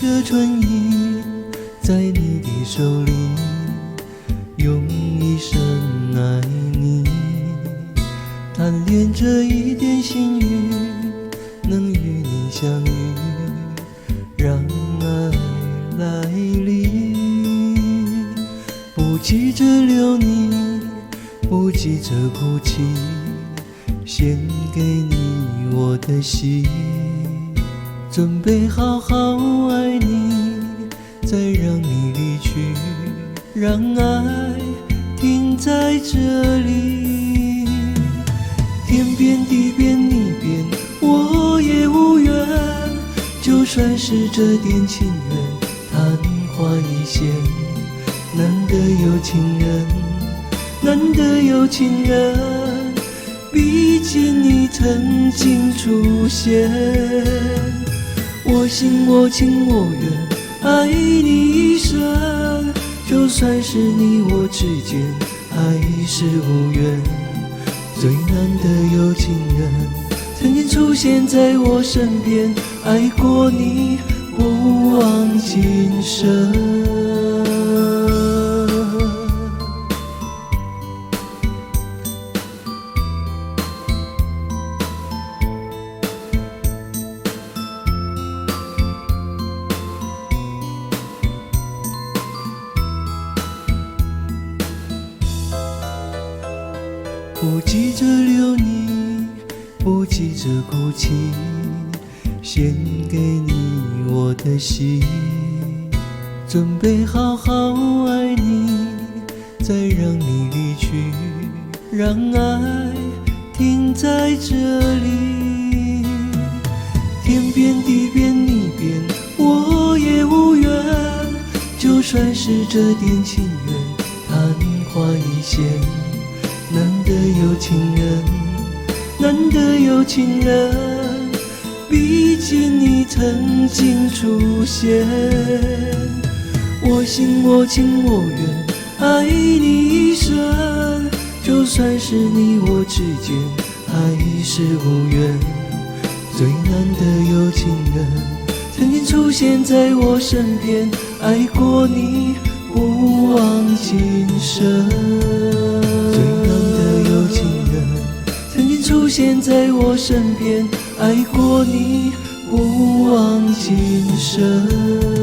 个春意，在你的手里，用一生爱你。贪恋这一点幸运，能与你相遇，让爱来临。不急着留你，不急着哭泣，献给你我的心，准备好好爱你，再让你离去，让爱停在这里。天边地边你边我也无缘，就算是这点情缘昙花一现。难得有情人，难得有情人，毕竟你曾经出现。我心我情我愿，爱你一生，就算是你我之间还是无缘。最难得有情人，曾经出现在我身边，爱过你不忘今生。不急着留你，不急着哭泣，献给你我的心，准备好好爱你，再让你离去，让爱停在这里。天边地边你边我也无缘，就算是这点情缘昙花一现。难得有情人，难得有情人，毕竟你曾经出现。我心我情我愿，爱你一生，就算是你我之间还是无缘。最难得有情人，曾经出现在我身边，爱过你不忘今生。出现在我身边，爱过你不忘今生。